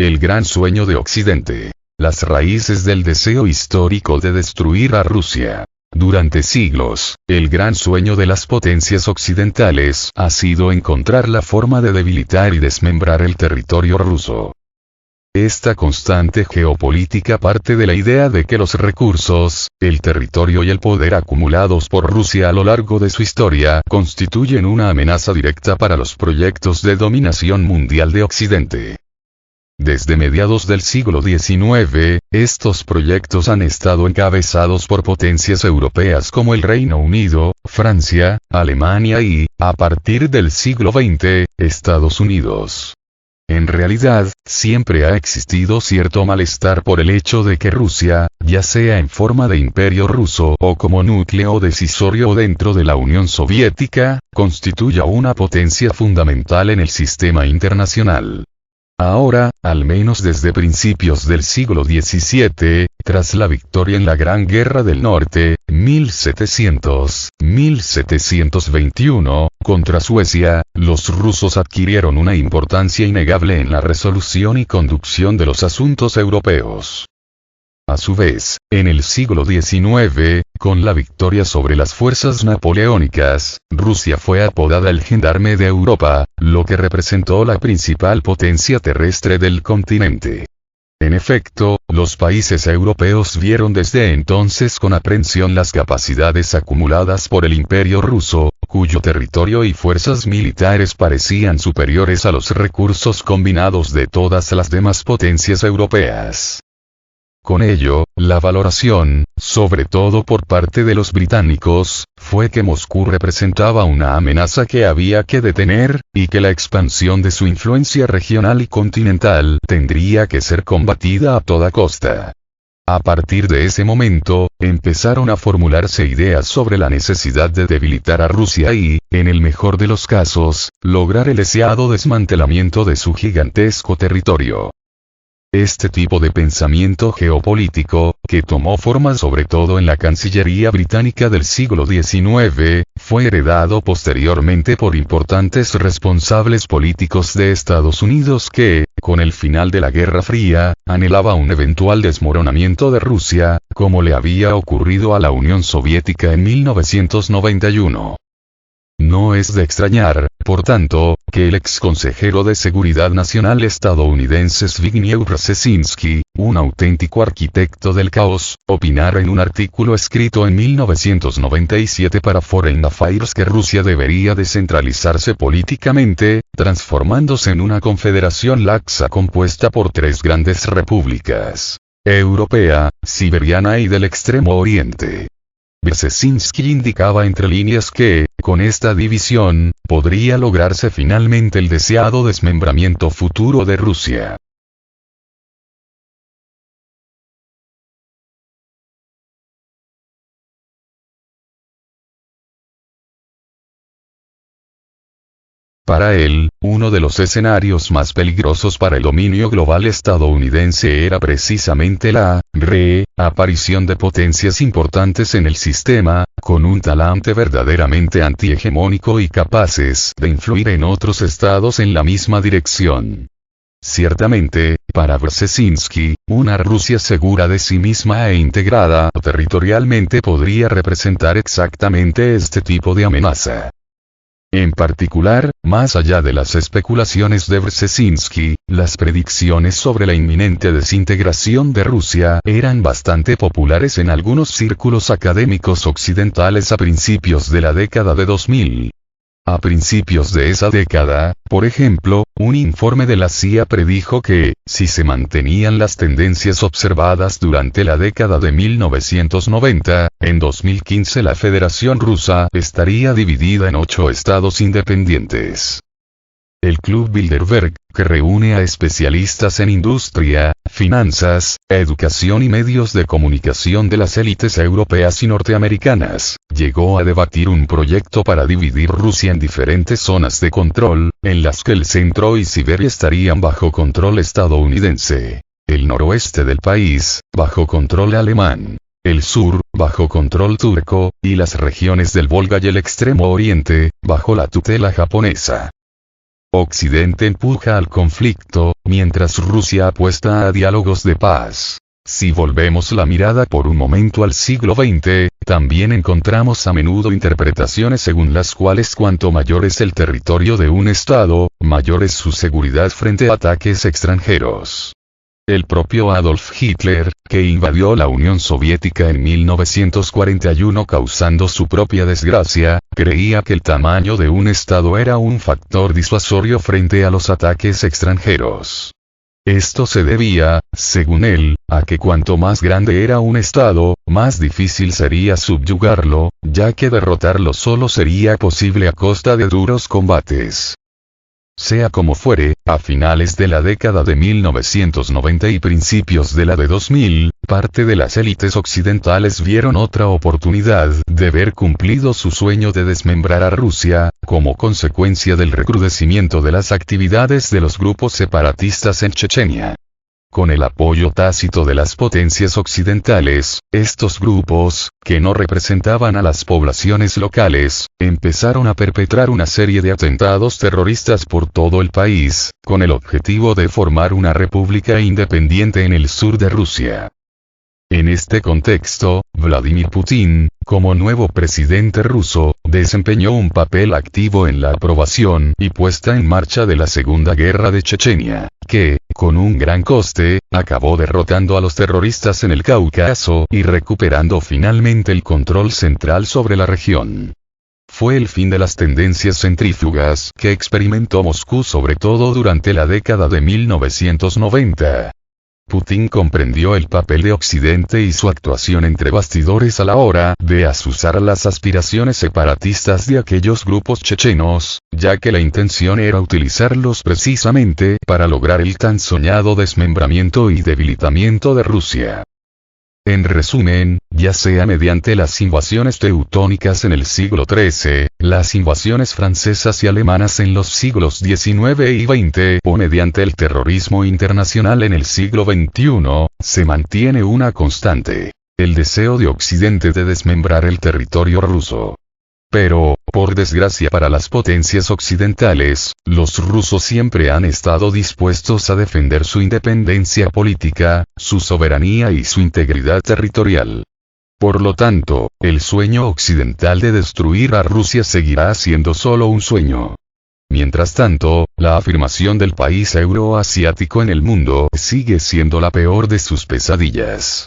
El gran sueño de Occidente. Las raíces del deseo histórico de destruir a Rusia. Durante siglos, el gran sueño de las potencias occidentales ha sido encontrar la forma de debilitar y desmembrar el territorio ruso. Esta constante geopolítica parte de la idea de que los recursos, el territorio y el poder acumulados por Rusia a lo largo de su historia constituyen una amenaza directa para los proyectos de dominación mundial de Occidente. Desde mediados del siglo XIX, estos proyectos han estado encabezados por potencias europeas como el Reino Unido, Francia, Alemania y, a partir del siglo XX, Estados Unidos. En realidad, siempre ha existido cierto malestar por el hecho de que Rusia, ya sea en forma de imperio ruso o como núcleo decisorio dentro de la Unión Soviética, constituya una potencia fundamental en el sistema internacional. Ahora, al menos desde principios del siglo XVII, tras la victoria en la Gran Guerra del Norte, 1700-1721, contra Suecia, los rusos adquirieron una importancia innegable en la resolución y conducción de los asuntos europeos. A su vez, en el siglo XIX, con la victoria sobre las fuerzas napoleónicas, Rusia fue apodada el gendarme de Europa, lo que representó la principal potencia terrestre del continente. En efecto, los países europeos vieron desde entonces con aprensión las capacidades acumuladas por el Imperio ruso, cuyo territorio y fuerzas militares parecían superiores a los recursos combinados de todas las demás potencias europeas. Con ello, la valoración, sobre todo por parte de los británicos, fue que Moscú representaba una amenaza que había que detener, y que la expansión de su influencia regional y continental tendría que ser combatida a toda costa. A partir de ese momento, empezaron a formularse ideas sobre la necesidad de debilitar a Rusia y, en el mejor de los casos, lograr el deseado desmantelamiento de su gigantesco territorio. Este tipo de pensamiento geopolítico, que tomó forma sobre todo en la Cancillería británica del siglo XIX, fue heredado posteriormente por importantes responsables políticos de Estados Unidos que, con el final de la Guerra Fría, anhelaba un eventual desmoronamiento de Rusia, como le había ocurrido a la Unión Soviética en 1991. No es de extrañar, por tanto, que el ex consejero de Seguridad Nacional estadounidense Zbigniew Brzezinski, un auténtico arquitecto del caos, opinara en un artículo escrito en 1997 para Foreign Affairs que Rusia debería descentralizarse políticamente, transformándose en una confederación laxa compuesta por tres grandes repúblicas: europea, siberiana y del Extremo Oriente. Brzezinski indicaba entre líneas que, con esta división, podría lograrse finalmente el deseado desmembramiento futuro de Rusia. Para él, uno de los escenarios más peligrosos para el dominio global estadounidense era precisamente la reaparición de potencias importantes en el sistema, con un talante verdaderamente antihegemónico y capaces de influir en otros estados en la misma dirección. Ciertamente, para Brzezinski, una Rusia segura de sí misma e integrada territorialmente podría representar exactamente este tipo de amenaza. En particular, más allá de las especulaciones de Brzezinski, las predicciones sobre la inminente desintegración de Rusia eran bastante populares en algunos círculos académicos occidentales a principios de la década de 2000. A principios de esa década, por ejemplo, un informe de la CIA predijo que, si se mantenían las tendencias observadas durante la década de 1990, en 2015 la Federación Rusa estaría dividida en 8 estados independientes. El Club Bilderberg, que reúne a especialistas en industria, finanzas, educación y medios de comunicación de las élites europeas y norteamericanas, llegó a debatir un proyecto para dividir Rusia en diferentes zonas de control, en las que el centro y Siberia estarían bajo control estadounidense, el noroeste del país, bajo control alemán, el sur, bajo control turco, y las regiones del Volga y el Extremo Oriente, bajo la tutela japonesa. Occidente empuja al conflicto, mientras Rusia apuesta a diálogos de paz. Si volvemos la mirada por un momento al siglo XX, también encontramos a menudo interpretaciones según las cuales cuanto mayor es el territorio de un Estado, mayor es su seguridad frente a ataques extranjeros. El propio Adolf Hitler, que invadió la Unión Soviética en 1941 causando su propia desgracia, creía que el tamaño de un Estado era un factor disuasorio frente a los ataques extranjeros. Esto se debía, según él, a que cuanto más grande era un Estado, más difícil sería subyugarlo, ya que derrotarlo solo sería posible a costa de duros combates. Sea como fuere, a finales de la década de 1990 y principios de la de 2000, parte de las élites occidentales vieron otra oportunidad de ver cumplido su sueño de desmembrar a Rusia, como consecuencia del recrudecimiento de las actividades de los grupos separatistas en Chechenia. Con el apoyo tácito de las potencias occidentales, estos grupos, que no representaban a las poblaciones locales, empezaron a perpetrar una serie de atentados terroristas por todo el país, con el objetivo de formar una república independiente en el sur de Rusia. En este contexto, Vladimir Putin, como nuevo presidente ruso, desempeñó un papel activo en la aprobación y puesta en marcha de la Segunda Guerra de Chechenia, que, con un gran coste, acabó derrotando a los terroristas en el Cáucaso y recuperando finalmente el control central sobre la región. Fue el fin de las tendencias centrífugas que experimentó Moscú sobre todo durante la década de 1990. Putin comprendió el papel de Occidente y su actuación entre bastidores a la hora de azuzar las aspiraciones separatistas de aquellos grupos chechenos, ya que la intención era utilizarlos precisamente para lograr el tan soñado desmembramiento y debilitamiento de Rusia. En resumen, ya sea mediante las invasiones teutónicas en el siglo XIII, las invasiones francesas y alemanas en los siglos XIX y XX o mediante el terrorismo internacional en el siglo XXI, se mantiene una constante: el deseo de Occidente de desmembrar el territorio ruso. Pero, por desgracia para las potencias occidentales, los rusos siempre han estado dispuestos a defender su independencia política, su soberanía y su integridad territorial. Por lo tanto, el sueño occidental de destruir a Rusia seguirá siendo solo un sueño. Mientras tanto, la afirmación del país euroasiático en el mundo sigue siendo la peor de sus pesadillas.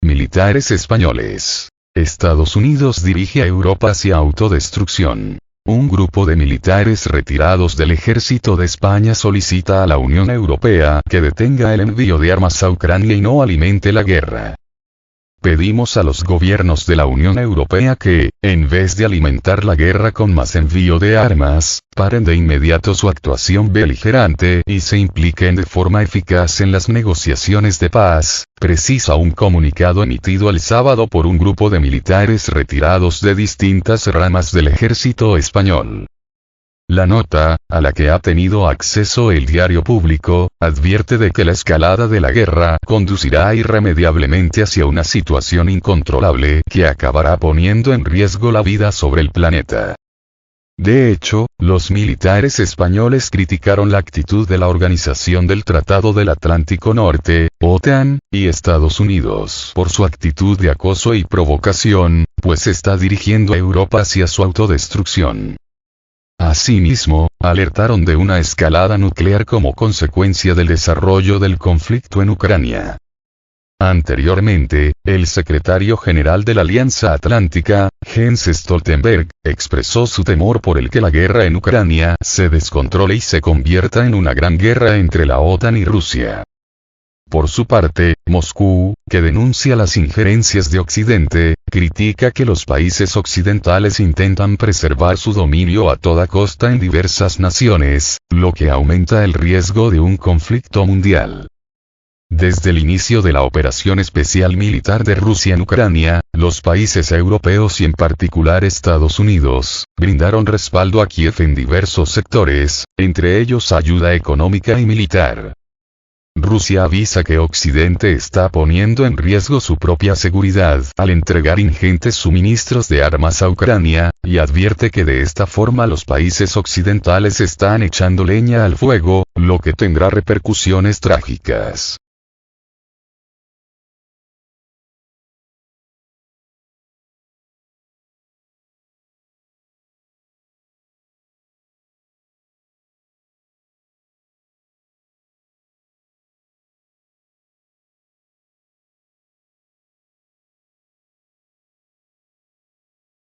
Militares españoles. Estados Unidos dirige a Europa hacia autodestrucción. Un grupo de militares retirados del ejército de España solicita a la Unión Europea que detenga el envío de armas a Ucrania y no alimente la guerra. Pedimos a los gobiernos de la Unión Europea que, en vez de alimentar la guerra con más envío de armas, paren de inmediato su actuación beligerante y se impliquen de forma eficaz en las negociaciones de paz, precisa un comunicado emitido el sábado por un grupo de militares retirados de distintas ramas del ejército español. La nota, a la que ha tenido acceso el diario público, advierte de que la escalada de la guerra conducirá irremediablemente hacia una situación incontrolable que acabará poniendo en riesgo la vida sobre el planeta. De hecho, los militares españoles criticaron la actitud de la Organización del Tratado del Atlántico Norte, OTAN, y Estados Unidos por su actitud de acoso y provocación, pues está dirigiendo a Europa hacia su autodestrucción. Asimismo, alertaron de una escalada nuclear como consecuencia del desarrollo del conflicto en Ucrania. Anteriormente, el secretario general de la Alianza Atlántica, Jens Stoltenberg, expresó su temor por el que la guerra en Ucrania se descontrole y se convierta en una gran guerra entre la OTAN y Rusia. Por su parte, Moscú, que denuncia las injerencias de Occidente, critica que los países occidentales intentan preservar su dominio a toda costa en diversas naciones, lo que aumenta el riesgo de un conflicto mundial. Desde el inicio de la operación especial militar de Rusia en Ucrania, los países europeos y en particular Estados Unidos, brindaron respaldo a Kiev en diversos sectores, entre ellos ayuda económica y militar. Rusia avisa que Occidente está poniendo en riesgo su propia seguridad al entregar ingentes suministros de armas a Ucrania, y advierte que de esta forma los países occidentales están echando leña al fuego, lo que tendrá repercusiones trágicas.